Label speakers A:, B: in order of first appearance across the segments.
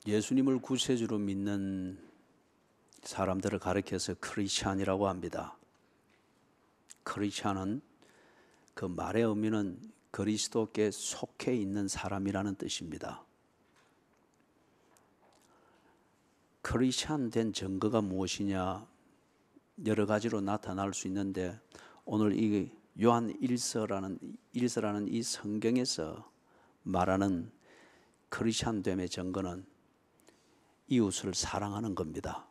A: 예수님을 구세주로 믿는 사람들을 가리켜서 크리스찬이라고 합니다. 크리스찬은 그 말의 의미는 그리스도께 속해 있는 사람이라는 뜻입니다. 크리스찬 된 증거가 무엇이냐, 여러 가지로 나타날 수 있는데 오늘 이 요한 1서라는 이 성경에서 말하는 크리스찬됨의 증거는 이웃을 사랑하는 겁니다.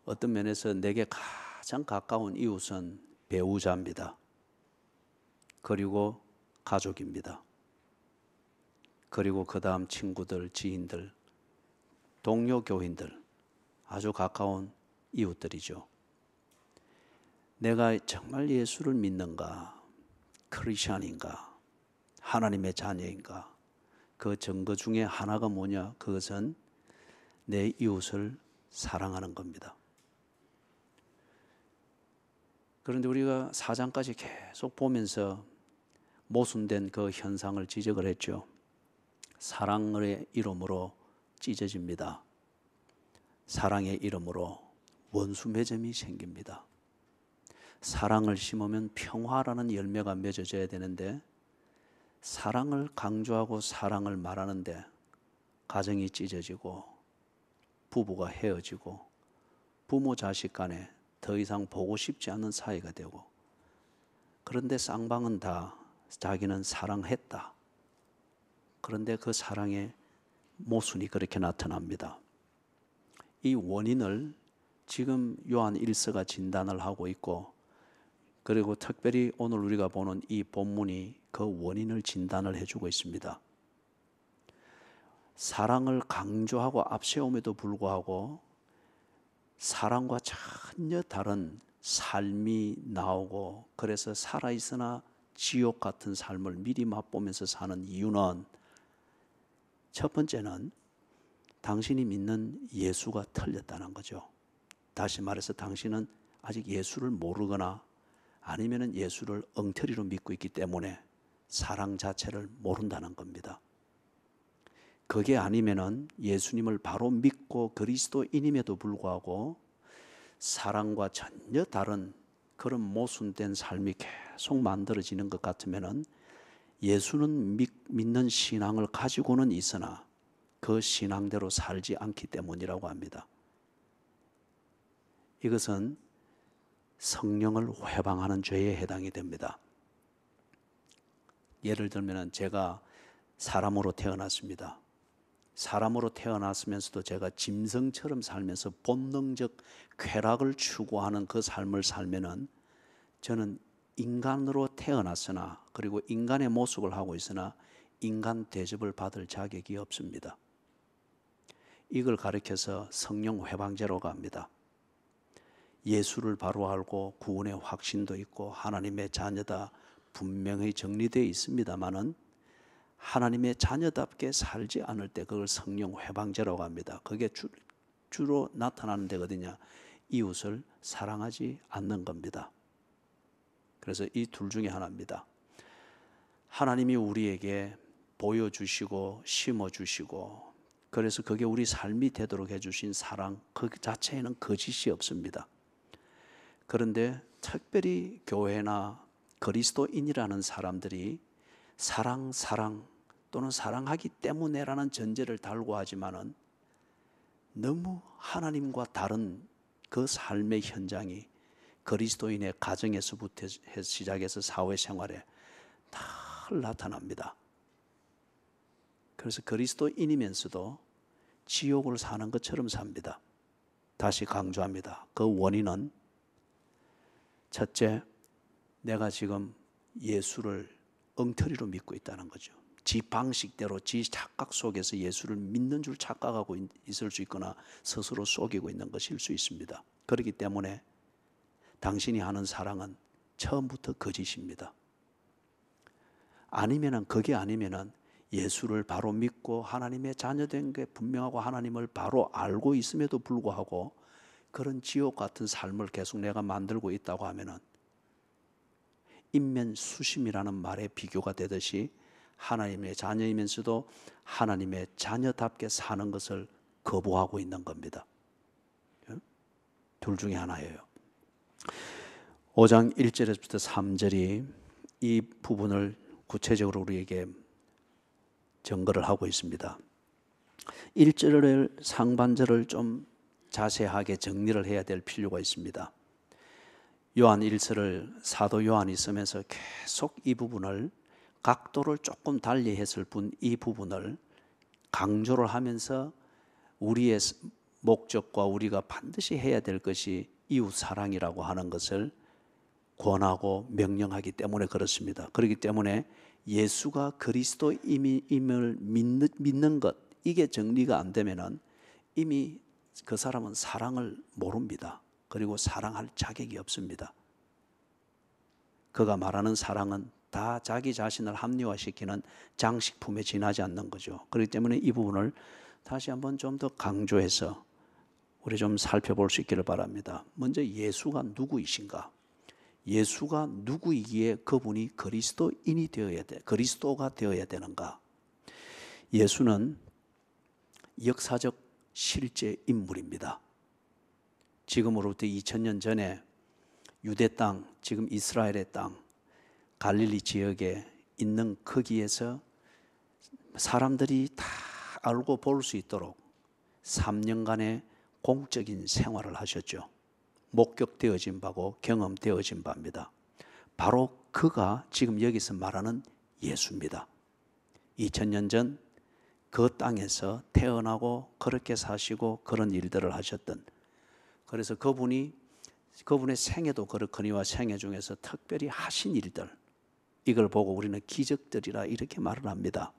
A: 어떤 면에서 내게 가장 가까운 이웃은 배우자입니다. 그리고 가족입니다. 그리고 그 다음 친구들, 지인들, 동료 교인들, 아주 가까운 이웃들이죠. 내가 정말 예수를 믿는가, 크리스찬인가, 하나님의 자녀인가, 그 증거 중에 하나가 뭐냐? 그것은 내 이웃을 사랑하는 겁니다. 그런데 우리가 4장까지 계속 보면서 모순된 그 현상을 지적을 했죠. 사랑의 이름으로 찢어집니다. 사랑의 이름으로 원수 맺음이 생깁니다. 사랑을 심으면 평화라는 열매가 맺어져야 되는데 사랑을 강조하고 사랑을 말하는데 가정이 찢어지고 부부가 헤어지고 부모 자식 간에 더 이상 보고 싶지 않은 사이가 되고, 그런데 쌍방은 다 자기는 사랑했다. 그런데 그 사랑의 모순이 그렇게 나타납니다. 이 원인을 지금 요한 1서가 진단을 하고 있고, 그리고 특별히 오늘 우리가 보는 이 본문이 그 원인을 진단을 해주고 있습니다. 사랑을 강조하고 앞세움에도 불구하고 사랑과 전혀 다른 삶이 나오고, 그래서 살아있으나 지옥 같은 삶을 미리 맛보면서 사는 이유는, 첫 번째는 당신이 믿는 예수가 틀렸다는 거죠. 다시 말해서 당신은 아직 예수를 모르거나 아니면 예수를 엉터리로 믿고 있기 때문에 사랑 자체를 모른다는 겁니다. 그게 아니면은 예수님을 바로 믿고 그리스도인임에도 불구하고 사랑과 전혀 다른 그런 모순된 삶이 계속 만들어지는 것 같으면은 예수는 믿는 신앙을 가지고는 있으나 그 신앙대로 살지 않기 때문이라고 합니다. 이것은 성령을 회방하는 죄에 해당이 됩니다. 예를 들면 제가 사람으로 태어났습니다. 사람으로 태어났으면서도 제가 짐승처럼 살면서 본능적 쾌락을 추구하는 그 삶을 살면은 저는 인간으로 태어났으나, 그리고 인간의 모습을 하고 있으나 인간 대접을 받을 자격이 없습니다. 이걸 가리켜서 성령 회방제로가 합니다. 예수를 바로 알고 구원의 확신도 있고 하나님의 자녀다 분명히 정리되어 있습니다마는 하나님의 자녀답게 살지 않을 때 그걸 성령 회방제라고 합니다. 그게 주로 나타나는 데가 어디냐? 이웃을 사랑하지 않는 겁니다. 그래서 이 둘 중에 하나입니다. 하나님이 우리에게 보여주시고 심어주시고, 그래서 그게 우리 삶이 되도록 해주신 사랑, 그 자체에는 거짓이 없습니다. 그런데 특별히 교회나 그리스도인이라는 사람들이 사랑 또는 사랑하기 때문에라는 전제를 달고 하지만은 너무 하나님과 다른 그 삶의 현장이 그리스도인의 가정에서부터 시작해서 사회생활에 늘 나타납니다. 그래서 그리스도인이면서도 지옥을 사는 것처럼 삽니다. 다시 강조합니다. 그 원인은 첫째, 내가 지금 예수를 엉터리로 믿고 있다는 거죠. 지 방식대로 지 착각 속에서 예수를 믿는 줄 착각하고 있을 수 있거나 스스로 속이고 있는 것일 수 있습니다. 그렇기 때문에 당신이 하는 사랑은 처음부터 거짓입니다. 그게 아니면은 예수를 바로 믿고 하나님의 자녀된 게 분명하고 하나님을 바로 알고 있음에도 불구하고 그런 지옥 같은 삶을 계속 내가 만들고 있다고 하면은 인면수심이라는 말에 비교가 되듯이 하나님의 자녀이면서도 하나님의 자녀답게 사는 것을 거부하고 있는 겁니다. 둘 중에 하나예요. 5장 1절에서부터 3절이 이 부분을 구체적으로 우리에게 증거를 하고 있습니다. 1절을 상반절을 좀 자세하게 정리를 해야 될 필요가 있습니다. 요한 1서를 사도 요한이 쓰면서 계속 이 부분을 각도를 조금 달리 했을 뿐 이 부분을 강조를 하면서 우리의 목적과 우리가 반드시 해야 될 것이 이웃 사랑이라고 하는 것을 권하고 명령하기 때문에 그렇습니다. 그렇기 때문에 예수가 그리스도임을 믿는 것, 이게 정리가 안 되면은 이미 그 사람은 사랑을 모릅니다. 그리고 사랑할 자격이 없습니다. 그가 말하는 사랑은 다 자기 자신을 합리화시키는 장식품에 지나지 않는 거죠. 그렇기 때문에 이 부분을 다시 한번 좀 더 강조해서 우리 좀 살펴볼 수 있기를 바랍니다. 먼저 예수가 누구이신가? 예수가 누구이기에 그분이 그리스도인이 되어야 돼, 그리스도가 되어야 되는가? 예수는 역사적 실제 인물입니다. 지금으로부터 2000년 전에 유대 땅, 지금 이스라엘의 땅, 갈릴리 지역에 있는 거기에서 사람들이 다 알고 볼 수 있도록 3년간의 공적인 생활을 하셨죠. 목격되어진 바고 경험되어진 바입니다. 바로 그가 지금 여기서 말하는 예수입니다. 2000년 전 그 땅에서 태어나고 그렇게 사시고 그런 일들을 하셨던, 그래서 그분의 생애도 그렇거니와 생애 중에서 특별히 하신 일들, 이걸 보고 우리는 기적들이라 이렇게 말을 합니다.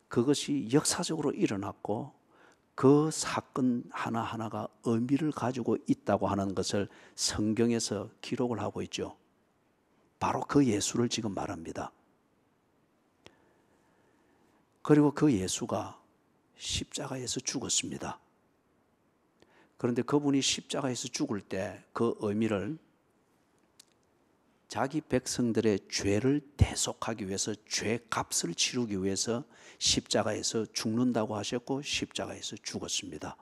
A: 그것이 역사적으로 일어났고 그 사건 하나하나가 의미를 가지고 있다고 하는 것을 성경에서 기록을 하고 있죠. 바로 그 예수를 지금 말합니다. 그리고 그 예수가 십자가에서 죽었습니다. 그런데 그분이 십자가에서 죽을 때 그 의미를 자기 백성들의 죄를 대속하기 위해서, 죄 값을 치르기 위해서 십자가에서 죽는다고 하셨고 십자가에서 죽었습니다.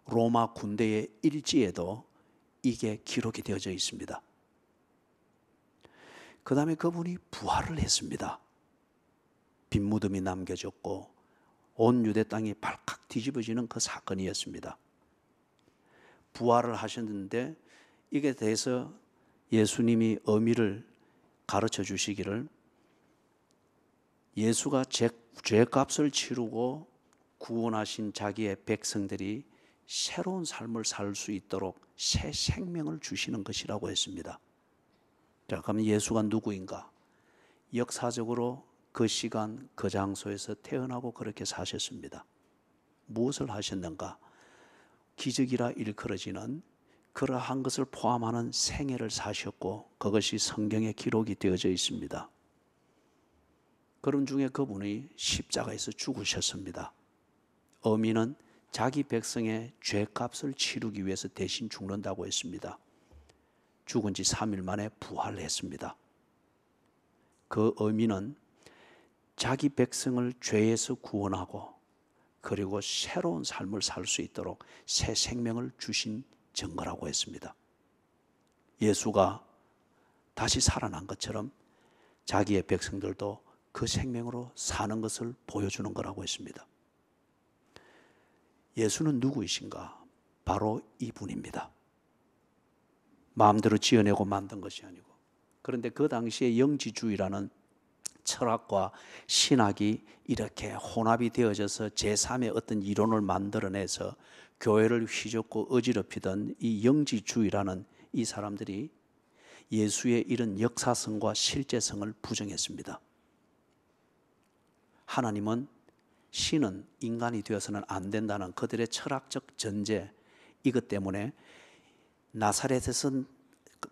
A: 로마 군대의 일지에도 이게 기록이 되어져 있습니다. 그 다음에 그분이 부활을 했습니다. 빈 무덤이 남겨졌고 온 유대 땅이 발칵 뒤집어지는 그 사건이었습니다. 부활을 하셨는데 이게 대해서 예수님이 의미를 가르쳐 주시기를, 예수가 죄값을 치르고 구원하신 자기의 백성들이 새로운 삶을 살 수 있도록 새 생명을 주시는 것이라고 했습니다. 자, 그러면 예수가 누구인가? 역사적으로 그 시간 그 장소에서 태어나고 그렇게 사셨습니다. 무엇을 하셨는가? 기적이라 일컬어지는 그러한 것을 포함하는 생애를 사셨고 그것이 성경에 기록이 되어져 있습니다. 그런 중에 그분이 십자가에서 죽으셨습니다. 의미는 자기 백성의 죄값을 치르기 위해서 대신 죽는다고 했습니다. 죽은 지 3일 만에 부활했습니다. 그 의미는 자기 백성을 죄에서 구원하고 그리고 새로운 삶을 살 수 있도록 새 생명을 주신 증거라고 했습니다. 예수가 다시 살아난 것처럼 자기의 백성들도 그 생명으로 사는 것을 보여주는 거라고 했습니다. 예수는 누구이신가? 바로 이분입니다. 마음대로 지어내고 만든 것이 아니고, 그런데 그 당시에 영지주의라는 철학과 신학이 이렇게 혼합이 되어져서 제3의 어떤 이론을 만들어내서 교회를 휘젓고 어지럽히던 이 영지주의라는 이 사람들이 예수의 이런 역사성과 실제성을 부정했습니다. 하나님은, 신은 인간이 되어서는 안 된다는 그들의 철학적 전제, 이것 때문에 나사렛에서,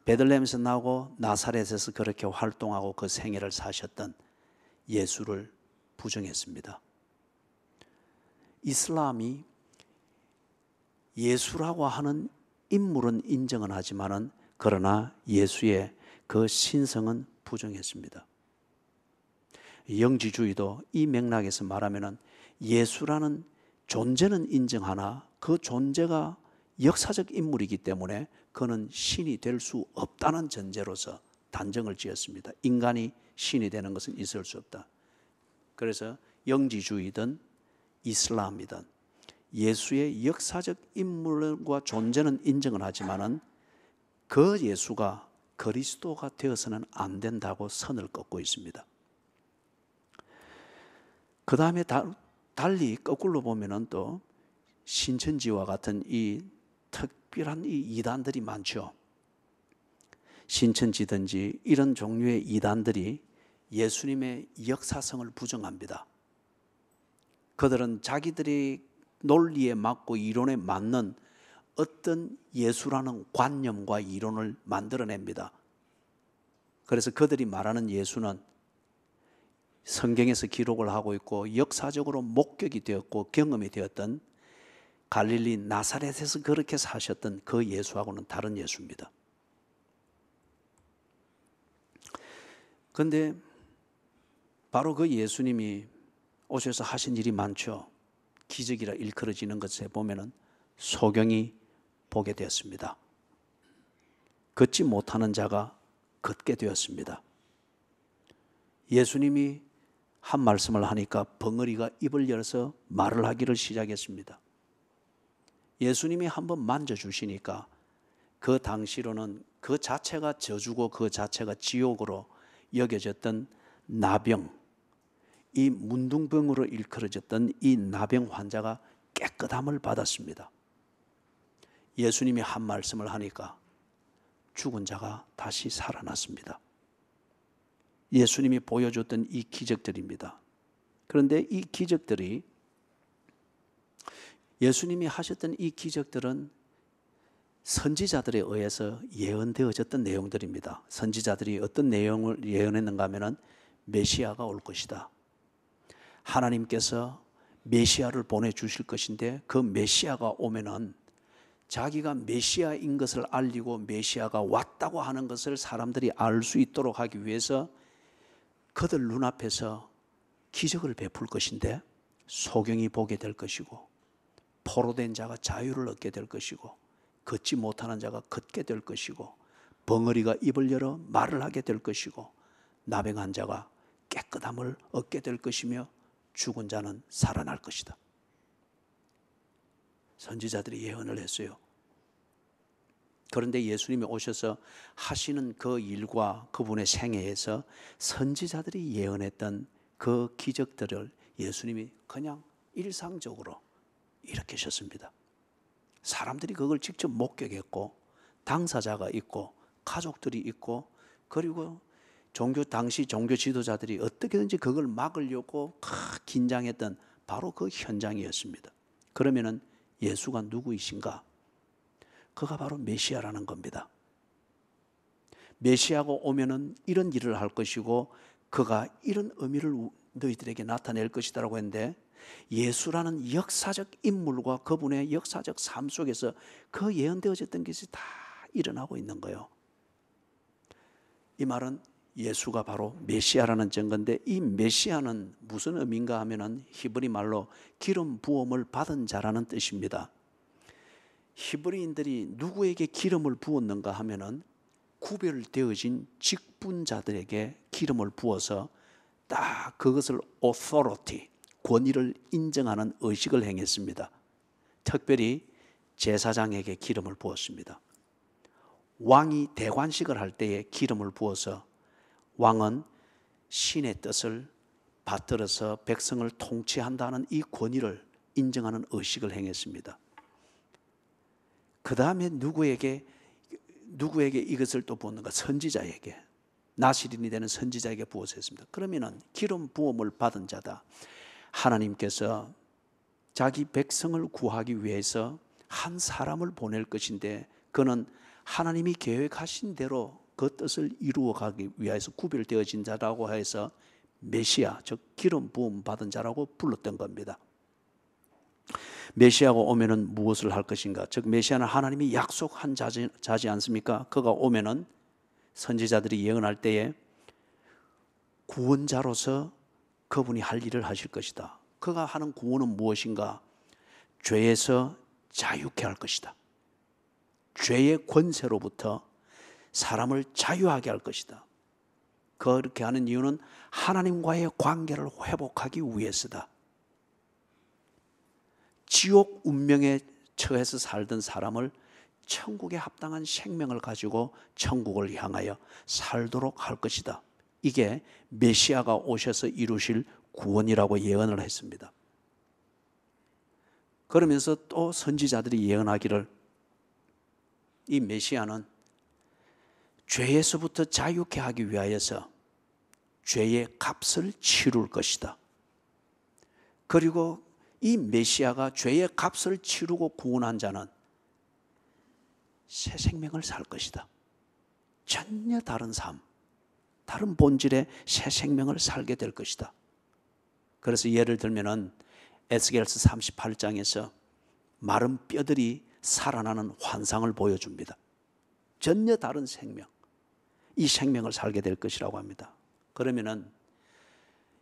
A: 베들레헴에서 나오고 나사렛에서 그렇게 활동하고 그 생애를 사셨던 예수를 부정했습니다. 이슬람이 예수라고 하는 인물은 인정은 하지만은 그러나 예수의 그 신성은 부정했습니다. 영지주의도 이 맥락에서 말하면은 예수라는 존재는 인정하나 그 존재가 역사적 인물이기 때문에 그는 신이 될 수 없다는 전제로서 단정을 지었습니다. 인간이 신이 되는 것은 있을 수 없다. 그래서 영지주의든 이슬람이든 예수의 역사적 인물과 존재는 인정을 하지만은 그 예수가 그리스도가 되어서는 안 된다고 선을 긋고 있습니다. 그 다음에 달리 거꾸로 보면은 또 신천지와 같은 이 특별한 이 이단들이 많죠. 신천지든지 이런 종류의 이단들이 예수님의 역사성을 부정합니다. 그들은 자기들이 논리에 맞고 이론에 맞는 어떤 예수라는 관념과 이론을 만들어냅니다. 그래서 그들이 말하는 예수는 성경에서 기록을 하고 있고 역사적으로 목격이 되었고 경험이 되었던 갈릴리 나사렛에서 그렇게 사셨던 그 예수하고는 다른 예수입니다. 그런데 바로 그 예수님이 오셔서 하신 일이 많죠. 기적이라 일컬어지는 것에 보면은 소경이 보게 되었습니다. 걷지 못하는 자가 걷게 되었습니다. 예수님이 한 말씀을 하니까 벙어리가 입을 열어서 말을 하기를 시작했습니다. 예수님이 한번 만져주시니까 그 당시로는 그 자체가 저주고 그 자체가 지옥으로 여겨졌던 나병, 이 문둥병으로 일컬어졌던 이 나병 환자가 깨끗함을 받았습니다. 예수님이 한 말씀을 하니까 죽은 자가 다시 살아났습니다. 예수님이 보여줬던 이 기적들입니다. 그런데 이 기적들이 예수님이 하셨던 이 기적들은 선지자들에 의해서 예언되어졌던 내용들입니다. 선지자들이 어떤 내용을 예언했는가 하면은 메시아가 올 것이다. 하나님께서 메시아를 보내주실 것인데 그 메시아가 오면은 자기가 메시아인 것을 알리고 메시아가 왔다고 하는 것을 사람들이 알 수 있도록 하기 위해서 그들 눈앞에서 기적을 베풀 것인데 소경이 보게 될 것이고 포로된 자가 자유를 얻게 될 것이고 걷지 못하는 자가 걷게 될 것이고 벙어리가 입을 열어 말을 하게 될 것이고 나병한 자가 깨끗함을 얻게 될 것이며 죽은 자는 살아날 것이다. 선지자들이 예언을 했어요. 그런데 예수님이 오셔서 하시는 그 일과 그분의 생애에서 선지자들이 예언했던 그 기적들을 예수님이 그냥 일상적으로 일으키셨습니다. 사람들이 그걸 직접 목격했고 당사자가 있고 가족들이 있고 그리고 당시 종교 지도자들이 어떻게든지 그걸 막으려고 긴장했던 바로 그 현장이었습니다. 그러면은 예수가 누구이신가? 그가 바로 메시아라는 겁니다. 메시아가 오면은 이런 일을 할 것이고 그가 이런 의미를 너희들에게 나타낼 것이다라고 했는데 예수라는 역사적 인물과 그분의 역사적 삶 속에서 그 예언되어졌던 것이 다 일어나고 있는 거예요. 이 말은 예수가 바로 메시아라는 증거인데 이 메시아는 무슨 의미인가 하면은 히브리 말로 기름 부음을 받은 자라는 뜻입니다. 히브리인들이 누구에게 기름을 부었는가 하면은 구별되어진 직분자들에게 기름을 부어서 딱 그것을 authority, 권위를 인정하는 의식을 행했습니다. 특별히 제사장에게 기름을 부었습니다. 왕이 대관식을 할 때에 기름을 부어서 왕은 신의 뜻을 받들어서 백성을 통치한다는 이 권위를 인정하는 의식을 행했습니다. 그 다음에 누구에게 이것을 또 부었는가? 선지자에게, 나시린이 되는 선지자에게 부어서 했습니다. 그러면은 기름 부음을 받은 자다. 하나님께서 자기 백성을 구하기 위해서 한 사람을 보낼 것인데 그는 하나님이 계획하신 대로 그 뜻을 이루어가기 위해서 구별되어진 자라고 해서 메시아, 즉 기름 부음 받은 자라고 불렀던 겁니다. 메시아가 오면은 무엇을 할 것인가? 즉 메시아는 하나님이 약속한 자지 않습니까? 그가 오면은 선지자들이 예언할 때에 구원자로서 그분이 할 일을 하실 것이다. 그가 하는 구원은 무엇인가? 죄에서 자유케 할 것이다. 죄의 권세로부터 사람을 자유하게 할 것이다. 그렇게 하는 이유는 하나님과의 관계를 회복하기 위해서다. 지옥 운명에 처해서 살던 사람을 천국에 합당한 생명을 가지고 천국을 향하여 살도록 할 것이다. 이게 메시아가 오셔서 이루실 구원이라고 예언을 했습니다. 그러면서 또 선지자들이 예언하기를 이 메시아는 죄에서부터 자유케 하기 위하여서 죄의 값을 치룰 것이다. 그리고 이 메시아가 죄의 값을 치르고 구원한 자는 새 생명을 살 것이다. 전혀 다른 삶, 다른 본질의 새 생명을 살게 될 것이다. 그래서 예를 들면은 에스겔서 38장에서 마른 뼈들이 살아나는 환상을 보여줍니다. 전혀 다른 생명, 이 생명을 살게 될 것이라고 합니다. 그러면은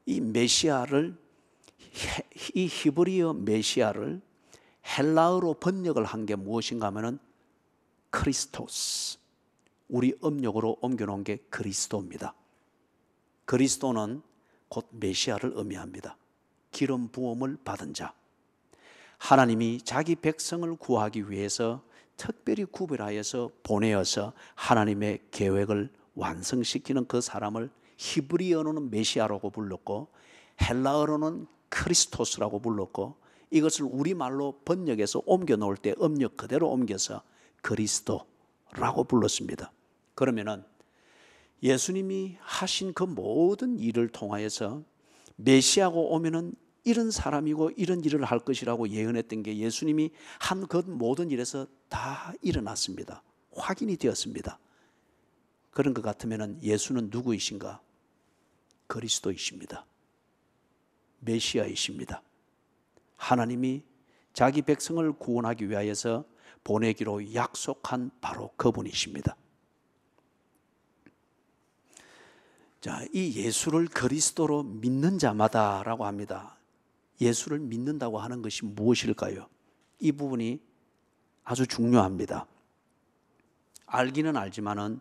A: 이 메시아를, 이 히브리어 메시아를 헬라어로 번역을 한 게 무엇인가 하면은 크리스토스, 우리 음력으로 옮겨놓은 게 그리스도입니다. 그리스도는 곧 메시아를 의미합니다. 기름 부음을 받은 자, 하나님이 자기 백성을 구하기 위해서 특별히 구별하여서 보내어서 하나님의 계획을 완성시키는 그 사람을 히브리어로는 메시아라고 불렀고 헬라어로는 크리스토스라고 불렀고, 이것을 우리말로 번역해서 옮겨 놓을 때 음력 그대로 옮겨서 그리스도라고 불렀습니다. 그러면은 예수님이 하신 그 모든 일을 통하여서 메시아가 오면은 이런 사람이고 이런 일을 할 것이라고 예언했던 게 예수님이 한 그 모든 일에서 다 일어났습니다. 확인이 되었습니다. 그런 것 같으면 예수는 누구이신가? 그리스도이십니다. 메시아이십니다. 하나님이 자기 백성을 구원하기 위하여서 보내기로 약속한 바로 그분이십니다. 자, 이 예수를 그리스도로 믿는 자마다라고 합니다. 예수를 믿는다고 하는 것이 무엇일까요? 이 부분이 아주 중요합니다. 알기는 알지만은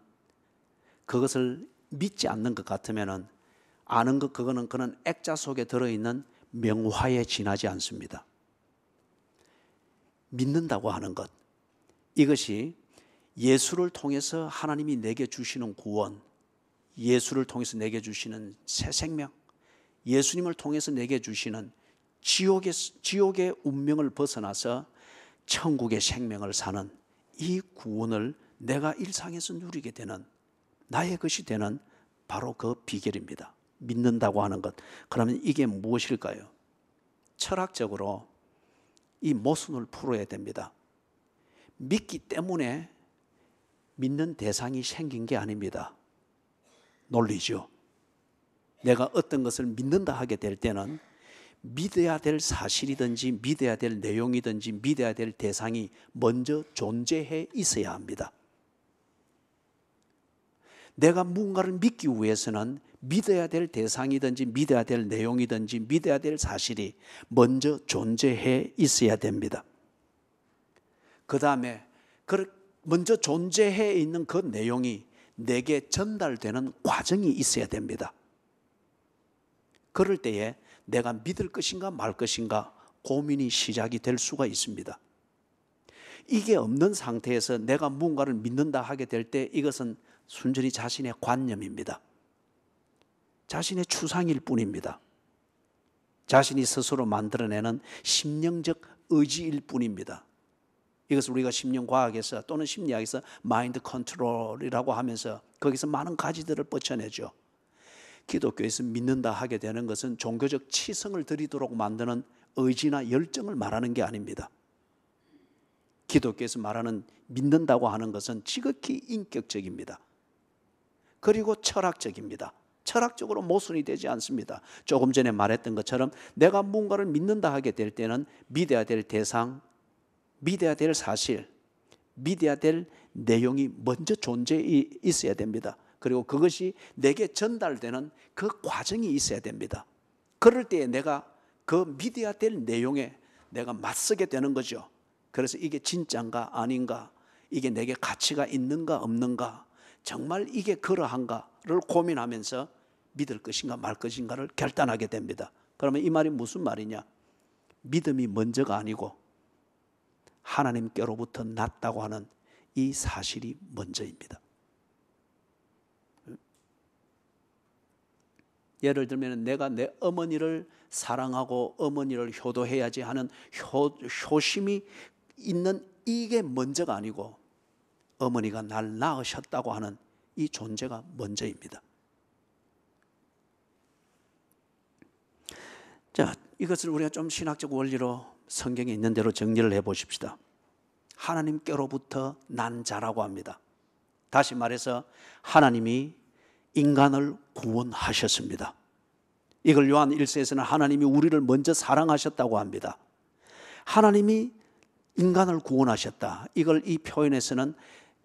A: 그것을 믿지 않는 것 같으면은 아는 것, 그거는 그는 액자 속에 들어있는 명화에 지나지 않습니다. 믿는다고 하는 것, 이것이 예수를 통해서 하나님이 내게 주시는 구원, 예수를 통해서 내게 주시는 새 생명, 예수님을 통해서 내게 주시는 지옥의 운명을 벗어나서 천국의 생명을 사는 이 구원을 내가 일상에서 누리게 되는, 나의 것이 되는 바로 그 비결입니다. 믿는다고 하는 것. 그러면 이게 무엇일까요? 철학적으로 이 모순을 풀어야 됩니다. 믿기 때문에 믿는 대상이 생긴 게 아닙니다. 논리죠. 내가 어떤 것을 믿는다 하게 될 때는 믿어야 될 사실이든지 믿어야 될 내용이든지 믿어야 될 대상이 먼저 존재해 있어야 합니다. 내가 무언가를 믿기 위해서는 믿어야 될 대상이든지 믿어야 될 내용이든지 믿어야 될 사실이 먼저 존재해 있어야 됩니다. 그 다음에 먼저 존재해 있는 그 내용이 내게 전달되는 과정이 있어야 됩니다. 그럴 때에 내가 믿을 것인가 말 것인가 고민이 시작이 될 수가 있습니다. 이게 없는 상태에서 내가 무언가를 믿는다 하게 될 때 이것은 순전히 자신의 관념입니다. 자신의 추상일 뿐입니다. 자신이 스스로 만들어내는 심령적 의지일 뿐입니다. 이것을 우리가 심령과학에서 또는 심리학에서 마인드 컨트롤이라고 하면서 거기서 많은 가지들을 뻗쳐내죠. 기독교에서 믿는다 하게 되는 것은 종교적 치성을 들이도록 만드는 의지나 열정을 말하는 게 아닙니다. 기독교에서 말하는 믿는다고 하는 것은 지극히 인격적입니다. 그리고 철학적입니다. 철학적으로 모순이 되지 않습니다. 조금 전에 말했던 것처럼 내가 무언가를 믿는다 하게 될 때는 믿어야 될 대상, 믿어야 될 사실, 믿어야 될 내용이 먼저 존재해 있어야 됩니다. 그리고 그것이 내게 전달되는 그 과정이 있어야 됩니다. 그럴 때에 내가 그 믿어야 될 내용에 내가 맞서게 되는 거죠. 그래서 이게 진짜인가 아닌가, 이게 내게 가치가 있는가 없는가, 정말 이게 그러한가를 고민하면서 믿을 것인가 말 것인가를 결단하게 됩니다. 그러면 이 말이 무슨 말이냐? 믿음이 먼저가 아니고 하나님께로부터 났다고 하는 이 사실이 먼저입니다. 예를 들면 내가 내 어머니를 사랑하고 어머니를 효도해야지 하는 효심이 있는 이게 먼저가 아니고 어머니가 날 낳으셨다고 하는 이 존재가 먼저입니다. 자, 이것을 우리가 좀 신학적 원리로 성경에 있는 대로 정리를 해보십시다. 하나님께로부터 난 자라고 합니다. 다시 말해서 하나님이 인간을 구원하셨습니다. 이걸 요한 1서에서는 하나님이 우리를 먼저 사랑하셨다고 합니다. 하나님이 인간을 구원하셨다. 이걸 이 표현에서는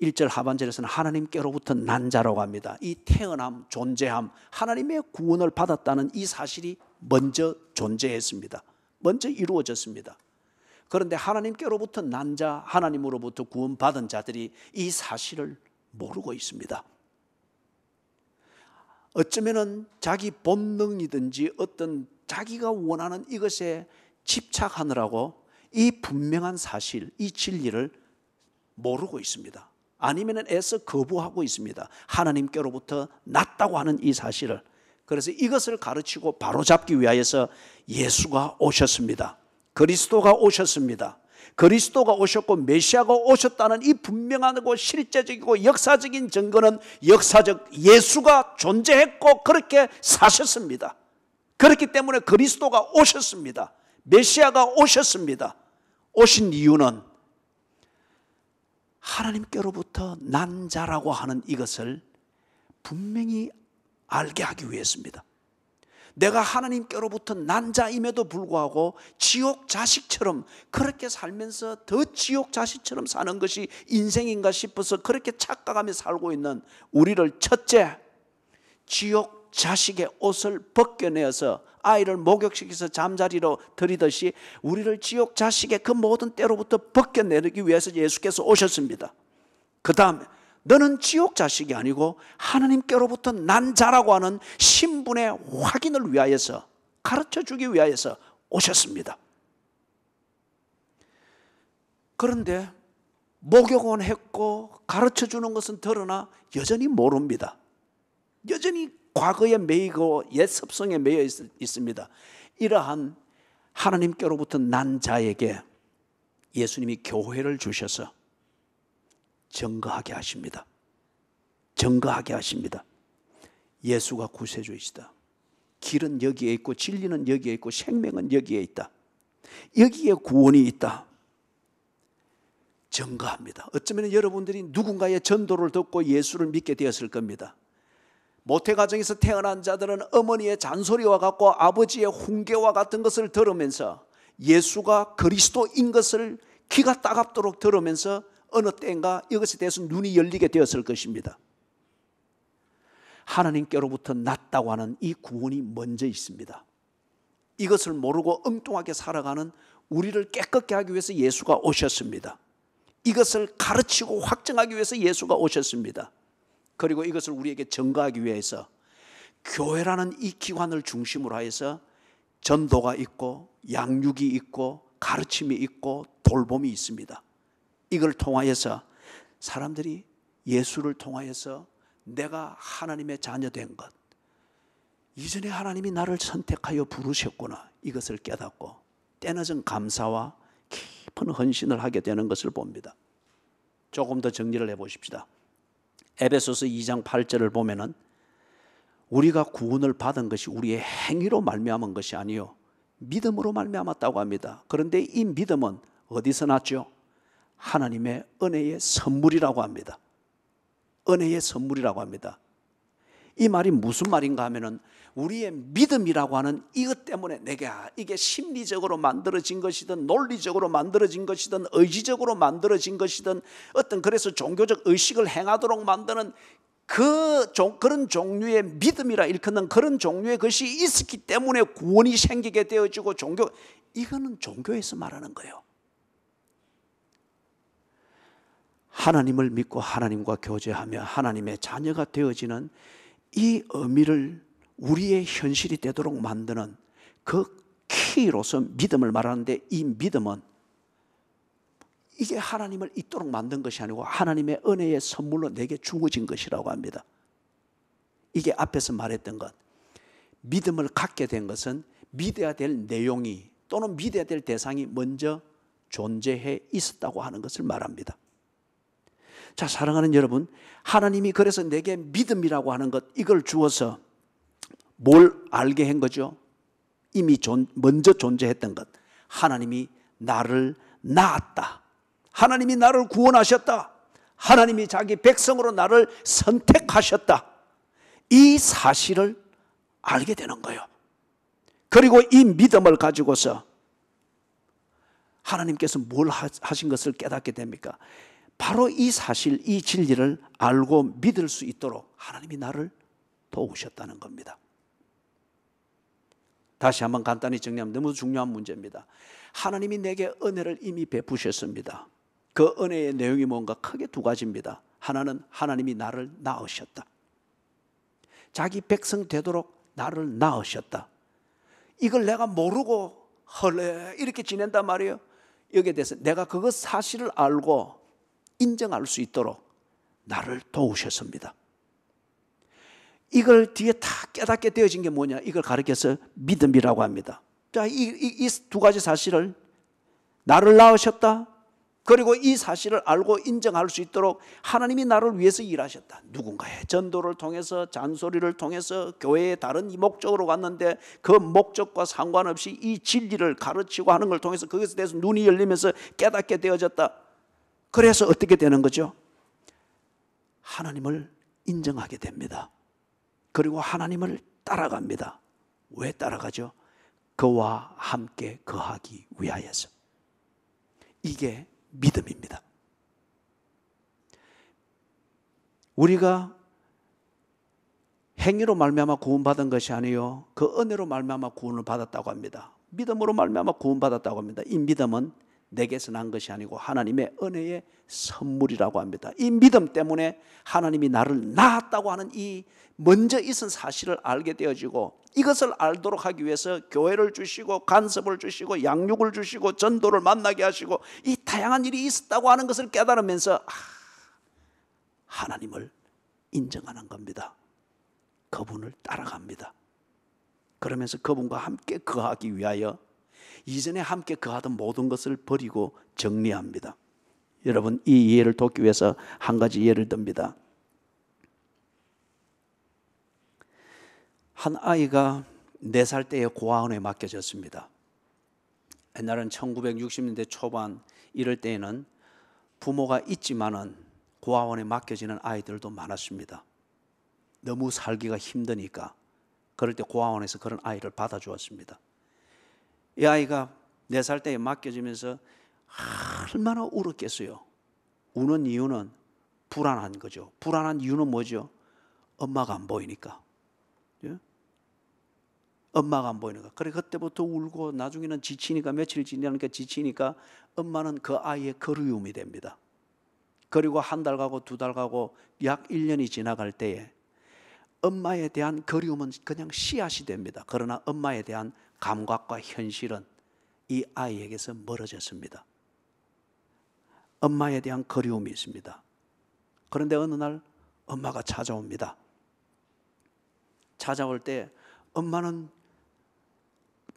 A: 1절 하반절에서는 하나님께로부터 난 자라고 합니다. 이 태어남, 존재함, 하나님의 구원을 받았다는 이 사실이 먼저 존재했습니다. 먼저 이루어졌습니다. 그런데 하나님께로부터 난 자, 하나님으로부터 구원받은 자들이 이 사실을 모르고 있습니다. 어쩌면은 자기 본능이든지 어떤 자기가 원하는 이것에 집착하느라고 이 분명한 사실, 이 진리를 모르고 있습니다. 아니면은 애써 거부하고 있습니다. 하나님께로부터 났다고 하는 이 사실을. 그래서 이것을 가르치고 바로잡기 위하여서 예수가 오셨습니다. 그리스도가 오셨습니다. 그리스도가 오셨고 메시아가 오셨다는 이 분명하고 실제적이고 역사적인 증거는 역사적 예수가 존재했고 그렇게 사셨습니다. 그렇기 때문에 그리스도가 오셨습니다. 메시아가 오셨습니다. 오신 이유는 하나님께로부터 난 자라고 하는 이것을 분명히 알게 하기 위해서입니다. 내가 하나님께로부터 난 자임에도 불구하고 지옥 자식처럼 그렇게 살면서 더 지옥 자식처럼 사는 것이 인생인가 싶어서 그렇게 착각하며 살고 있는 우리를 첫째, 지옥 자식의 옷을 벗겨내어서 아이를 목욕시켜서 잠자리로 들이듯이 우리를 지옥 자식의 그 모든 때로부터 벗겨내기 위해서 예수께서 오셨습니다. 그 다음에 너는 지옥 자식이 아니고 하나님께로부터 난 자라고 하는 신분의 확인을 위하여서, 가르쳐주기 위하여서 오셨습니다. 그런데 목욕은 했고 가르쳐주는 것은 드러나 여전히 모릅니다. 여전히 과거에 매이고 옛 습성에 매여 있습니다. 이러한 하나님께로부터 난 자에게 예수님이 교회를 주셔서 증거하게 하십니다. 증거하게 하십니다. 예수가 구세주이시다. 길은 여기에 있고 진리는 여기에 있고 생명은 여기에 있다. 여기에 구원이 있다. 증거합니다. 어쩌면 여러분들이 누군가의 전도를 듣고 예수를 믿게 되었을 겁니다. 모태가정에서 태어난 자들은 어머니의 잔소리와 같고 아버지의 훈계와 같은 것을 들으면서 예수가 그리스도인 것을 귀가 따갑도록 들으면서 어느 때인가 이것에 대해서 눈이 열리게 되었을 것입니다. 하나님께로부터 났다고 하는 이 구원이 먼저 있습니다. 이것을 모르고 엉뚱하게 살아가는 우리를 깨끗게 하기 위해서 예수가 오셨습니다. 이것을 가르치고 확증하기 위해서 예수가 오셨습니다. 그리고 이것을 우리에게 증거하기 위해서 교회라는 이 기관을 중심으로 하여서 전도가 있고 양육이 있고 가르침이 있고 돌봄이 있습니다. 이걸 통하여서 사람들이 예수를 통하여서 내가 하나님의 자녀된 것, 이전에 하나님이 나를 선택하여 부르셨구나, 이것을 깨닫고 때늦은 감사와 깊은 헌신을 하게 되는 것을 봅니다. 조금 더 정리를 해보십시다. 에베소서 2장 8절을 보면은 우리가 구원을 받은 것이 우리의 행위로 말미암은 것이 아니요 믿음으로 말미암았다고 합니다. 그런데 이 믿음은 어디서 났죠? 하나님의 은혜의 선물이라고 합니다. 은혜의 선물이라고 합니다. 이 말이 무슨 말인가 하면은 우리의 믿음이라고 하는 이것 때문에 내게 이게 심리적으로 만들어진 것이든 논리적으로 만들어진 것이든 의지적으로 만들어진 것이든 어떤 그래서 종교적 의식을 행하도록 만드는 그런 종류의 믿음이라 일컫는 그런 종류의 것이 있었기 때문에 구원이 생기게 되어지고 이거는 종교에서 말하는 거예요. 하나님을 믿고 하나님과 교제하며 하나님의 자녀가 되어지는 이 의미를 우리의 현실이 되도록 만드는 그 키로서 믿음을 말하는데, 이 믿음은 이게 하나님을 있도록 만든 것이 아니고 하나님의 은혜의 선물로 내게 주어진 것이라고 합니다. 이게 앞에서 말했던 것, 믿음을 갖게 된 것은 믿어야 될 내용이 또는 믿어야 될 대상이 먼저 존재해 있었다고 하는 것을 말합니다. 자, 사랑하는 여러분, 하나님이 그래서 내게 믿음이라고 하는 것, 이걸 주어서 뭘 알게 한 거죠? 이미 먼저 존재했던 것, 하나님이 나를 낳았다, 하나님이 나를 구원하셨다, 하나님이 자기 백성으로 나를 선택하셨다, 이 사실을 알게 되는 거예요. 그리고 이 믿음을 가지고서 하나님께서 뭘 하신 것을 깨닫게 됩니까? 바로 이 사실, 이 진리를 알고 믿을 수 있도록 하나님이 나를 도우셨다는 겁니다. 다시 한번 간단히 정리하면 너무 중요한 문제입니다. 하나님이 내게 은혜를 이미 베푸셨습니다. 그 은혜의 내용이 뭔가 크게 두 가지입니다. 하나는 하나님이 나를 낳으셨다, 자기 백성 되도록 나를 낳으셨다. 이걸 내가 모르고 헐레 이렇게 지낸단 말이에요. 여기에 대해서 내가 그것 사실을 알고 인정할 수 있도록 나를 도우셨습니다. 이걸 뒤에 다 깨닫게 되어진 게 뭐냐, 이걸 가르쳐서 믿음이라고 합니다. 자, 이 두 가지 사실을, 나를 낳으셨다, 그리고 이 사실을 알고 인정할 수 있도록 하나님이 나를 위해서 일하셨다. 누군가의 전도를 통해서, 잔소리를 통해서 교회의 다른 목적으로 갔는데 그 목적과 상관없이 이 진리를 가르치고 하는 걸 통해서 거기서 대해서 눈이 열리면서 깨닫게 되어졌다. 그래서 어떻게 되는 거죠? 하나님을 인정하게 됩니다. 그리고 하나님을 따라갑니다. 왜 따라가죠? 그와 함께 거하기 위하여서. 이게 믿음입니다. 우리가 행위로 말미암아 구원받은 것이 아니요, 그 은혜로 말미암아 구원을 받았다고 합니다. 믿음으로 말미암아 구원받았다고 합니다. 이 믿음은 내게서 난 것이 아니고 하나님의 은혜의 선물이라고 합니다. 이 믿음 때문에 하나님이 나를 낳았다고 하는 이 먼저 있은 사실을 알게 되어지고, 이것을 알도록 하기 위해서 교회를 주시고 간섭을 주시고 양육을 주시고 전도를 만나게 하시고 이 다양한 일이 있었다고 하는 것을 깨달으면서 하나님을 인정하는 겁니다. 그분을 따라갑니다. 그러면서 그분과 함께 거하기 위하여 이전에 함께 거하던 모든 것을 버리고 정리합니다. 여러분, 이 이해를 돕기 위해서 한 가지 예를 듭니다. 한 아이가 4살 때에 고아원에 맡겨졌습니다. 옛날엔 1960년대 초반 이럴 때에는 부모가 있지만은 고아원에 맡겨지는 아이들도 많았습니다. 너무 살기가 힘드니까 그럴 때 고아원에서 그런 아이를 받아주었습니다. 이 아이가 4살 때에 맡겨지면서 얼마나 울었겠어요. 우는 이유는 불안한 거죠. 불안한 이유는 뭐죠? 엄마가 안 보이니까. 예? 엄마가 안 보이니까. 그래 그때부터 울고 나중에는 지치니까, 며칠 지나니까 지치니까 엄마는 그 아이의 그리움이 됩니다. 그리고 한 달 가고 2달 가고 약 1년이 지나갈 때에 엄마에 대한 그리움은 그냥 씨앗이 됩니다. 그러나 엄마에 대한 감각과 현실은 이 아이에게서 멀어졌습니다. 엄마에 대한 그리움이 있습니다. 그런데 어느 날 엄마가 찾아옵니다. 찾아올 때 엄마는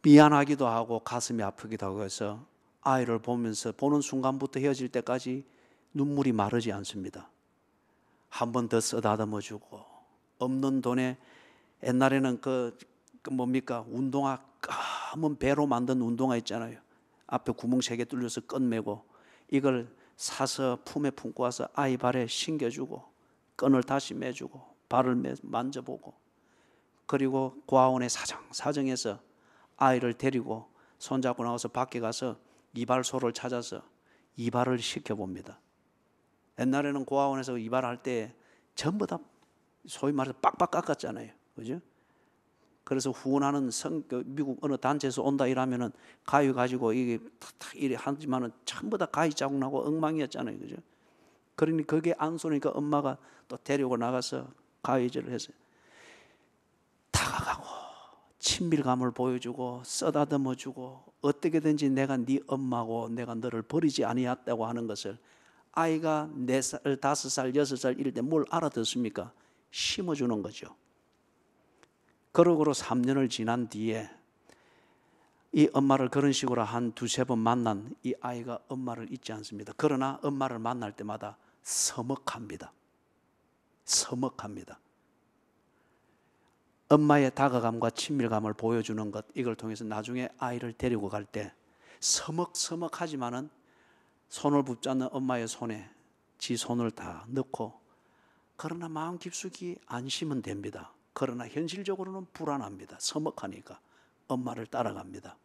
A: 미안하기도 하고 가슴이 아프기도 하고 해서 아이를 보면서 보는 순간부터 헤어질 때까지 눈물이 마르지 않습니다. 한 번 더 쓰다듬어 주고, 없는 돈에 옛날에는 그 뭡니까, 운동화, 검은 배로 만든 운동화 있잖아요. 앞에 구멍 3개 뚫려서 끈매고 이걸 사서 품에 품고 와서 아이 발에 신겨주고 끈을 다시 매주고 발을 만져보고, 그리고 고아원에 사정해서 아이를 데리고 손잡고 나와서 밖에 가서 이발소를 찾아서 이발을 시켜봅니다. 옛날에는 고아원에서 이발할 때 전부 다 소위 말해서 빡빡 깎았잖아요. 그죠? 그래서 후원하는 미국 어느 단체에서 온다 이러면은 가위 가지고 이게 탁탁 이래 하지만은 전부 다 가위 자국 나고 엉망이었잖아요. 그죠? 그러니 그게 안 쏘니까 엄마가 또 데리고 나가서 가위질을 했어요. 다가가고 친밀감을 보여주고 쓰다듬어주고 어떻게든지 내가 네 엄마고 내가 너를 버리지 아니했다고 하는 것을 아이가 4살, 5살, 6살 이럴 때 뭘 알아듣습니까? 심어주는 거죠. 그러고 3년을 지난 뒤에 이 엄마를 그런 식으로 한 2-3번 만난 이 아이가 엄마를 잊지 않습니다. 그러나 엄마를 만날 때마다 서먹합니다. 서먹합니다. 엄마의 다가감과 친밀감을 보여주는 것, 이걸 통해서 나중에 아이를 데리고 갈 때 서먹서먹하지만은 손을 붙잡는 엄마의 손에 지 손을 다 넣고, 그러나 마음 깊숙이 안심은 됩니다. 그러나 현실적으로는 불안합니다. 서먹하니까 엄마를 따라갑니다.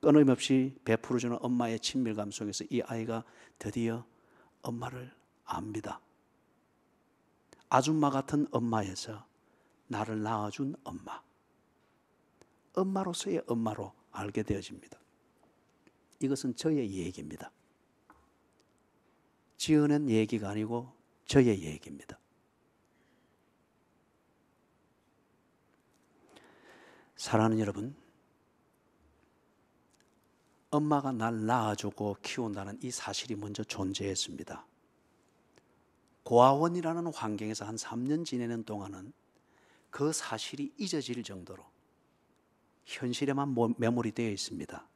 A: 끊임없이 베풀어주는 엄마의 친밀감 속에서 이 아이가 드디어 엄마를 압니다. 아줌마 같은 엄마에서 나를 낳아준 엄마, 엄마로서의 엄마로 알게 되어집니다. 이것은 저의 얘기입니다. 지어낸 얘기가 아니고 저의 얘기입니다. 사랑하는 여러분, 엄마가 날 낳아주고 키운다는 이 사실이 먼저 존재했습니다. 고아원이라는 환경에서 한 3년 지내는 동안은 그 사실이 잊어질 정도로 현실에만 매몰이 되어 있습니다.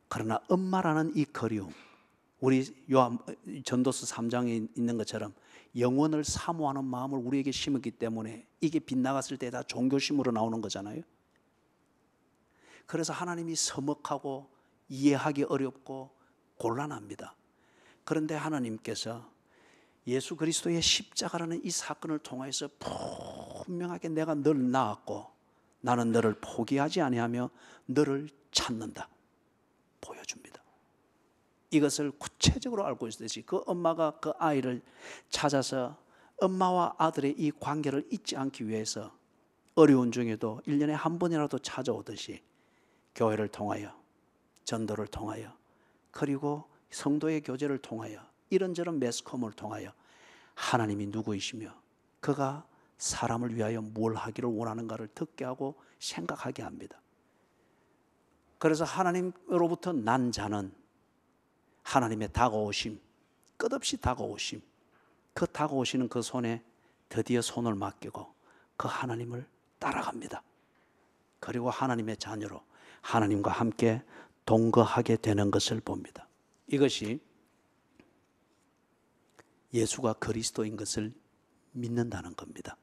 A: 그러나 엄마라는 이 그리움, 우리 전도서 3장에 있는 것처럼 영원을 사모하는 마음을 우리에게 심었기 때문에 이게 빗나갔을 때 다 종교심으로 나오는 거잖아요. 그래서 하나님이 서먹하고 이해하기 어렵고 곤란합니다. 그런데 하나님께서 예수 그리스도의 십자가라는 이 사건을 통해서 분명하게 내가 너를 낳았고 나는 너를 포기하지 아니하며 너를 찾는다 보여줍니다. 이것을 구체적으로 알고 있듯이 그 엄마가 그 아이를 찾아서 엄마와 아들의 이 관계를 잊지 않기 위해서 어려운 중에도 1년에 한 번이라도 찾아오듯이 교회를 통하여, 전도를 통하여, 그리고 성도의 교제를 통하여, 이런저런 매스컴을 통하여 하나님이 누구이시며 그가 사람을 위하여 뭘 하기를 원하는가를 듣게 하고 생각하게 합니다. 그래서 하나님으로부터 난 자는 하나님의 다가오심, 끝없이 다가오심, 그 다가오시는 그 손에 드디어 손을 맡기고 그 하나님을 따라갑니다. 그리고 하나님의 자녀로 하나님과 함께 동거하게 되는 것을 봅니다. 이것이 예수가 그리스도인 것을 믿는다는 겁니다.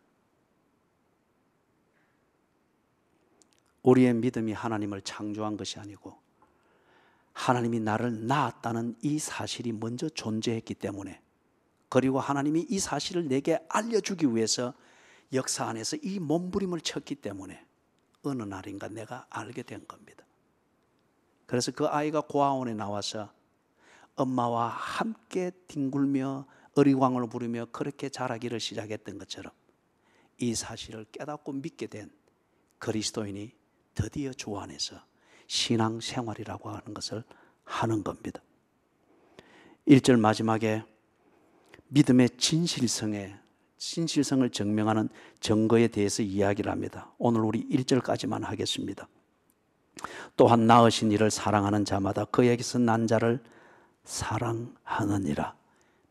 A: 우리의 믿음이 하나님을 창조한 것이 아니고 하나님이 나를 낳았다는 이 사실이 먼저 존재했기 때문에, 그리고 하나님이 이 사실을 내게 알려주기 위해서 역사 안에서 이 몸부림을 쳤기 때문에 어느 날인가 내가 알게 된 겁니다. 그래서 그 아이가 고아원에 나와서 엄마와 함께 뒹굴며 어리광을 부르며 그렇게 자라기를 시작했던 것처럼 이 사실을 깨닫고 믿게 된 그리스도인이 드디어 주 안에서 신앙생활이라고 하는 것을 하는 겁니다. 1절 마지막에 믿음의 진실성을 증명하는 증거에 대해서 이야기를 합니다. 오늘 우리 1절까지만 하겠습니다. 또한 낳으신 이를 사랑하는 자마다 그에게서 난 자를 사랑하느니라.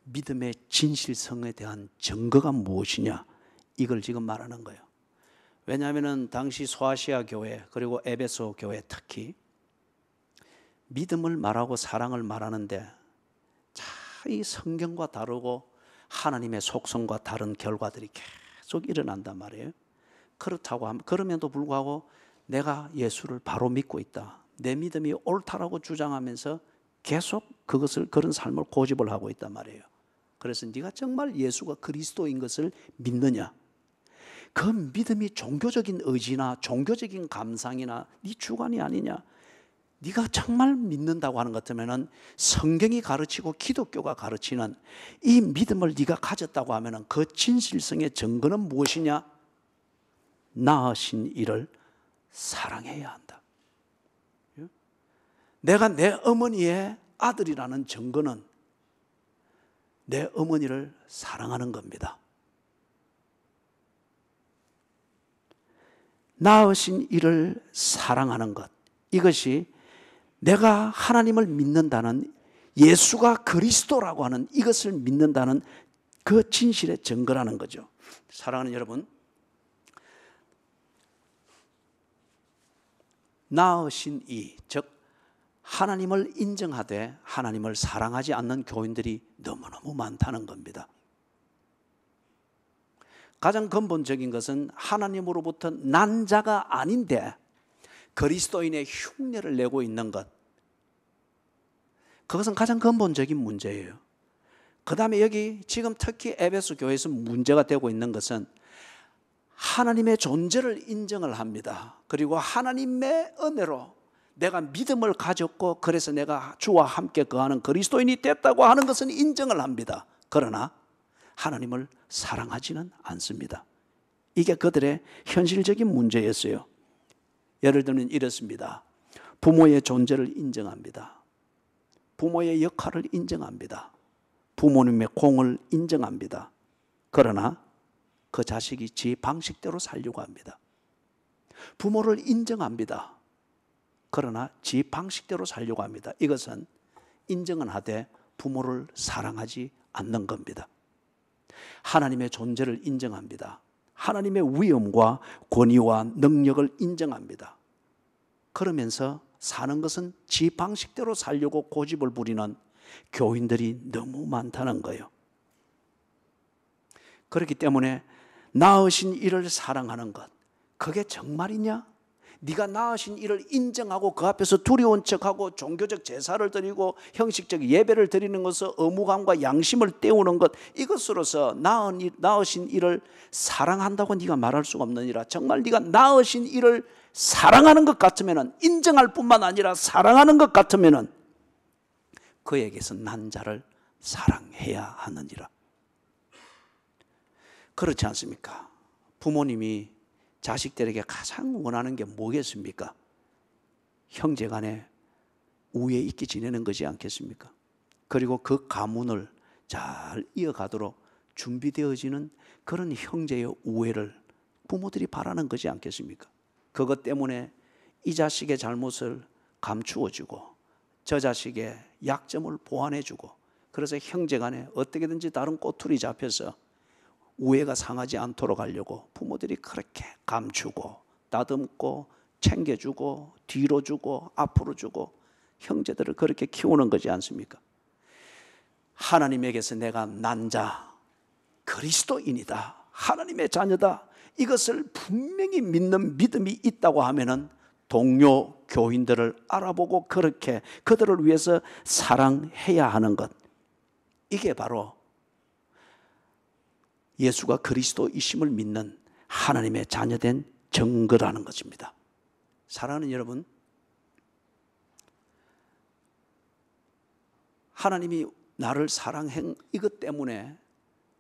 A: 믿음의 진실성에 대한 증거가 무엇이냐, 이걸 지금 말하는 거예요. 왜냐하면 당시 소아시아 교회 그리고 에베소 교회 특히 믿음을 말하고 사랑을 말하는데 이 성경과 다르고 하나님의 속성과 다른 결과들이 계속 일어난단 말이에요. 그렇다고 하면, 그럼에도 불구하고 내가 예수를 바로 믿고 있다, 내 믿음이 옳다라고 주장하면서 계속 그런 삶을 고집을 하고 있단 말이에요. 그래서 네가 정말 예수가 그리스도인 것을 믿느냐, 그 믿음이 종교적인 의지나 종교적인 감상이나 네 주관이 아니냐, 네가 정말 믿는다고 하는 것 같으면 성경이 가르치고 기독교가 가르치는 이 믿음을 네가 가졌다고 하면 그 진실성의 증거는 무엇이냐? 낳으신 이를 사랑해야 한다. 내가 내 어머니의 아들이라는 증거는 내 어머니를 사랑하는 겁니다. 낳으신 이를 사랑하는 것, 이것이 내가 하나님을 믿는다는, 예수가 그리스도라고 하는 이것을 믿는다는 그 진실의 증거라는 거죠. 사랑하는 여러분, 낳으신 이, 즉 하나님을 인정하되 하나님을 사랑하지 않는 교인들이 너무너무 많다는 겁니다. 가장 근본적인 것은 하나님으로부터 난 자가 아닌데 그리스도인의 흉내를 내고 있는 것, 그것은 가장 근본적인 문제예요. 그 다음에 여기 지금 특히 에베소 교회에서 문제가 되고 있는 것은 하나님의 존재를 인정을 합니다. 그리고 하나님의 은혜로 내가 믿음을 가졌고 그래서 내가 주와 함께 거하는 그리스도인이 됐다고 하는 것은 인정을 합니다. 그러나 하나님을 사랑하지는 않습니다. 이게 그들의 현실적인 문제였어요. 예를 들면 이렇습니다. 부모의 존재를 인정합니다. 부모의 역할을 인정합니다. 부모님의 공을 인정합니다. 그러나 그 자식이 지 방식대로 살려고 합니다. 부모를 인정합니다. 그러나 지 방식대로 살려고 합니다. 이것은 인정은 하되 부모를 사랑하지 않는 겁니다. 하나님의 존재를 인정합니다. 하나님의 위엄과 권위와 능력을 인정합니다. 그러면서 사는 것은 지 방식대로 살려고 고집을 부리는 교인들이 너무 많다는 거예요. 그렇기 때문에 낳으신 이를 사랑하는 것, 그게 정말이냐? 네가 낳으신 이를 인정하고 그 앞에서 두려운 척하고 종교적 제사를 드리고 형식적 예배를 드리는 것은 의무감과 양심을 때우는 것, 이것으로서 낳으신 이를 사랑한다고 네가 말할 수가 없느니라. 정말 네가 낳으신 이를 사랑하는 것 같으면, 인정할 뿐만 아니라 사랑하는 것 같으면 그에게서 난 자를 사랑해야 하느니라. 그렇지 않습니까? 부모님이 자식들에게 가장 원하는 게 뭐겠습니까? 형제간에 우애 있게 지내는 것이 않겠습니까? 그리고 그 가문을 잘 이어가도록 준비되어지는 그런 형제의 우애를 부모들이 바라는 것이 않겠습니까? 그것 때문에 이 자식의 잘못을 감추어주고 저 자식의 약점을 보완해주고, 그래서 형제간에 어떻게든지 다른 꼬투리 잡혀서 우애가 상하지 않도록 하려고 부모들이 그렇게 감추고 다듬고 챙겨주고 뒤로 주고 앞으로 주고 형제들을 그렇게 키우는 거지 않습니까? 하나님에게서 내가 난 자, 그리스도인이다, 하나님의 자녀다, 이것을 분명히 믿는 믿음이 있다고 하면은 동료 교인들을 알아보고 그렇게 그들을 위해서 사랑해야 하는 것, 이게 바로 예수가 그리스도이심을 믿는 하나님의 자녀된 증거라는 것입니다. 사랑하는 여러분, 하나님이 나를 사랑한 이것 때문에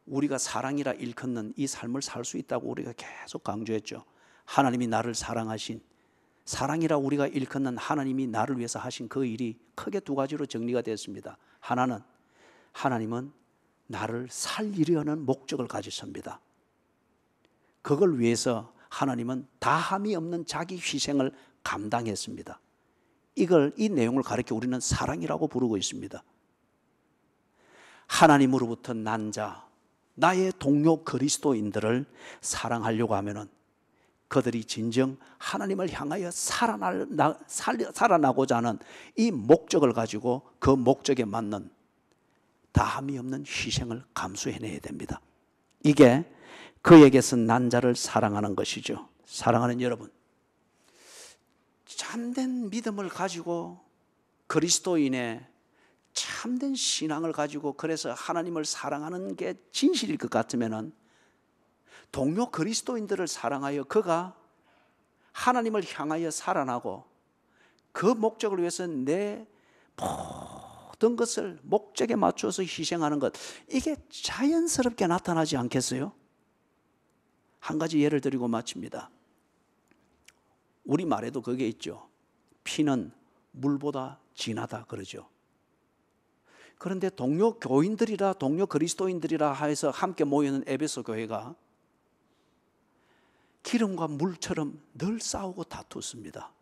A: 우리가 사랑이라 일컫는 이 삶을 살 수 있다고 우리가 계속 강조했죠. 하나님이 나를 사랑하신, 사랑이라 우리가 일컫는 하나님이 나를 위해서 하신 그 일이 크게 두 가지로 정리가 되었습니다. 하나는, 하나님은 나를 살리려는 목적을 가지십니다. 그걸 위해서 하나님은 다함이 없는 자기 희생을 감당했습니다. 이 내용을 가르쳐 우리는 사랑이라고 부르고 있습니다. 하나님으로부터 난 자, 나의 동료 그리스도인들을 사랑하려고 하면은 그들이 진정 하나님을 향하여 살아나고자 하는 이 목적을 가지고 그 목적에 맞는 다함이 없는 희생을 감수해내야 됩니다. 이게 그에게서 난 자를 사랑하는 것이죠. 사랑하는 여러분, 참된 믿음을 가지고 그리스도인의 참된 신앙을 가지고 그래서 하나님을 사랑하는 게 진실일 것 같으면은 동료 그리스도인들을 사랑하여 그가 하나님을 향하여 살아나고 그 목적을 위해서 내 모든 것을 목적에 맞춰서 희생하는 것, 이게 자연스럽게 나타나지 않겠어요? 한 가지 예를 드리고 마칩니다. 우리말에도 그게 있죠. 피는 물보다 진하다 그러죠. 그런데 동료 교인들이라 동료 그리스도인들이라 해서 함께 모이는 에베소 교회가 기름과 물처럼 늘 싸우고 다투었습니다.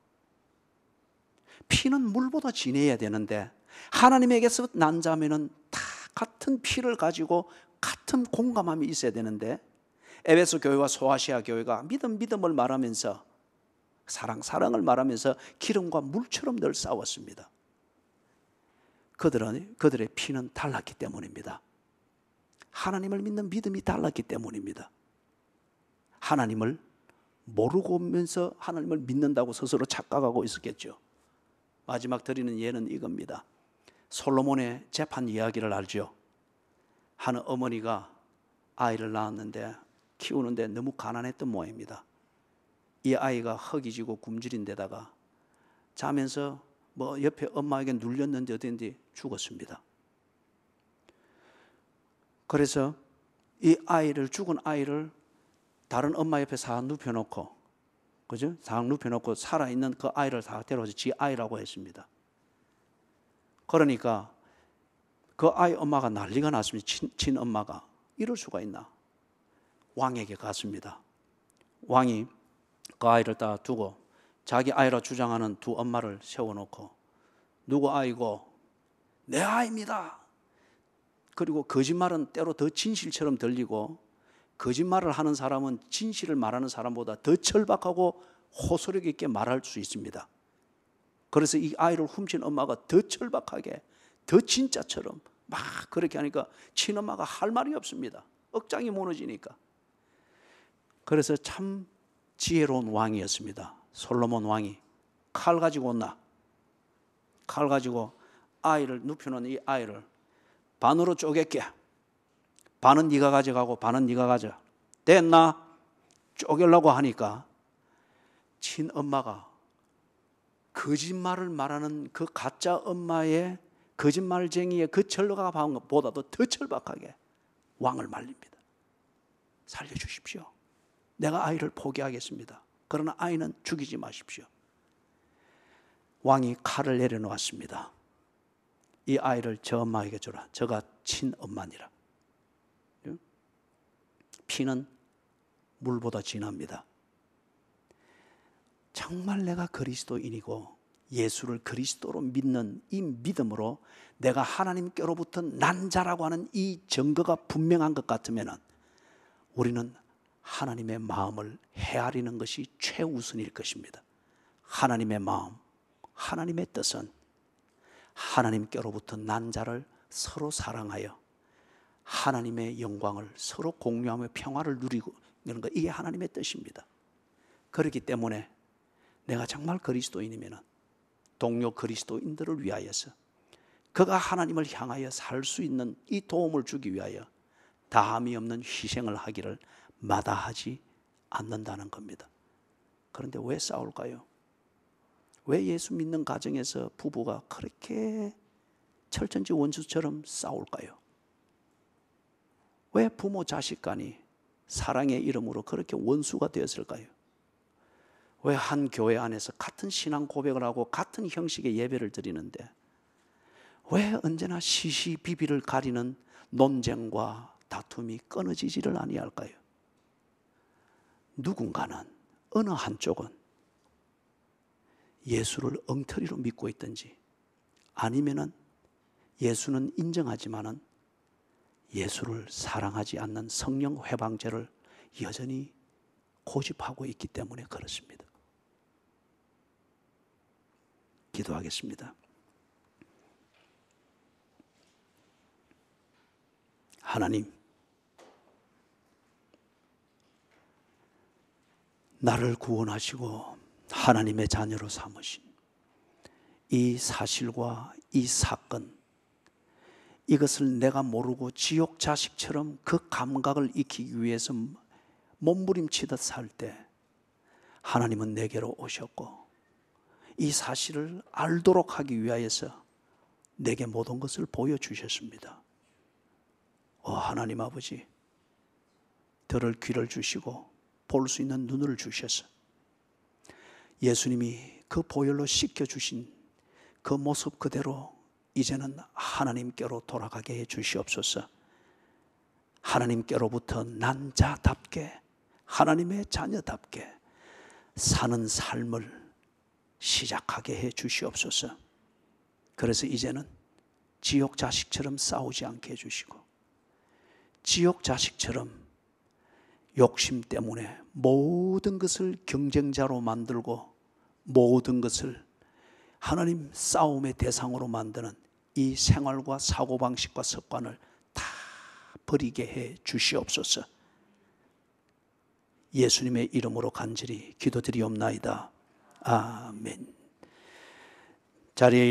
A: 피는 물보다 진해야 되는데 하나님에게서 난 자매는 다 같은 피를 가지고 같은 공감함이 있어야 되는데 에베소 교회와 소아시아 교회가 믿음을 말하면서 사랑을 말하면서 기름과 물처럼 늘 싸웠습니다. 그들의 피는 달랐기 때문입니다. 하나님을 믿는 믿음이 달랐기 때문입니다. 하나님을 모르고 오면서 하나님을 믿는다고 스스로 착각하고 있었겠죠. 마지막 드리는 예는 이겁니다. 솔로몬의 재판 이야기를 알죠. 한 어머니가 아이를 낳았는데 키우는데 너무 가난했던 모양입니다. 이 아이가 허기지고 굶주린 데다가 자면서 옆에 엄마에게 눌렸는지 어딘지 죽었습니다. 그래서 이 아이를, 죽은 아이를 다른 엄마 옆에 싹 눕혀놓고, 그죠? 싹 눕혀놓고 살아있는 그 아이를 다 데려와서 지 아이라고 했습니다. 그러니까 그 아이 엄마가 난리가 났습니다. 친엄마가. 이럴 수가 있나? 왕에게 갔습니다. 왕이 그 아이를 딱 두고 자기 아이라 주장하는 두 엄마를 세워놓고 누구 아이고? 내 아이입니다. 그리고 거짓말은 때로 더 진실처럼 들리고 거짓말을 하는 사람은 진실을 말하는 사람보다 더 절박하고 호소력 있게 말할 수 있습니다. 그래서 이 아이를 훔친 엄마가 더 절박하게 더 진짜처럼 막 그렇게 하니까 친엄마가 할 말이 없습니다. 억장이 무너지니까. 그래서 참 지혜로운 왕이었습니다. 솔로몬 왕이 칼 가지고 온나? 칼 가지고 아이를 눕혀놓은 이 아이를 반으로 쪼갤게. 반은 네가 가져가고 반은 네가 가져. 됐나? 쪼개려고 하니까 친엄마가 거짓말을 말하는 그 가짜 엄마의 거짓말쟁이의 그 절박함보다도 더 절박하게 왕을 말립니다. 살려주십시오. 내가 아이를 포기하겠습니다. 그러나 아이는 죽이지 마십시오. 왕이 칼을 내려놓았습니다. 이 아이를 저 엄마에게 주라. 저가 친엄마니라. 피는 물보다 진합니다. 정말 내가 그리스도인이고 예수를 그리스도로 믿는 이 믿음으로 내가 하나님께로부터 난 자라고 하는 이 증거가 분명한 것 같으면 우리는 하나님의 마음을 헤아리는 것이 최우선일 것입니다. 하나님의 마음, 하나님의 뜻은 하나님께로부터 난 자를 서로 사랑하여 하나님의 영광을 서로 공유하며 평화를 누리고 이런 거, 이게 하나님의 뜻입니다. 그렇기 때문에 내가 정말 그리스도인이면 동료 그리스도인들을 위하여서 그가 하나님을 향하여 살 수 있는 이 도움을 주기 위하여 다함이 없는 희생을 하기를 마다하지 않는다는 겁니다. 그런데 왜 싸울까요? 왜 예수 믿는 가정에서 부부가 그렇게 철천지 원수처럼 싸울까요? 왜 부모 자식 간이 사랑의 이름으로 그렇게 원수가 되었을까요? 왜 한 교회 안에서 같은 신앙 고백을 하고 같은 형식의 예배를 드리는데 왜 언제나 시시비비를 가리는 논쟁과 다툼이 끊어지지를 아니할까요? 누군가는, 어느 한쪽은 예수를 엉터리로 믿고 있든지 아니면은 예수는 인정하지만은 예수를 사랑하지 않는 성령 회방죄를 여전히 고집하고 있기 때문에 그렇습니다. 기도하겠습니다. 하나님, 나를 구원하시고 하나님의 자녀로 삼으신 이 사실과 이 사건, 이것을 내가 모르고 지옥 자식처럼 그 감각을 익히기 위해서 몸부림치듯 살 때 하나님은 내게로 오셨고 이 사실을 알도록 하기 위하여서 내게 모든 것을 보여주셨습니다. 하나님 아버지, 들을 귀를 주시고 볼 수 있는 눈을 주셔서 예수님이 그 보혈로 씻겨주신 그 모습 그대로 이제는 하나님께로 돌아가게 해 주시옵소서. 하나님께로부터 난 자답게, 하나님의 자녀답게 사는 삶을 시작하게 해 주시옵소서. 그래서 이제는 지옥 자식처럼 싸우지 않게 해주시고, 지옥 자식처럼 욕심 때문에 모든 것을 경쟁자로 만들고 모든 것을 하나님 싸움의 대상으로 만드는 이 생활과 사고방식과 습관을 다 버리게 해 주시옵소서. 예수님의 이름으로 간절히 기도드리옵나이다. 아멘. 자리에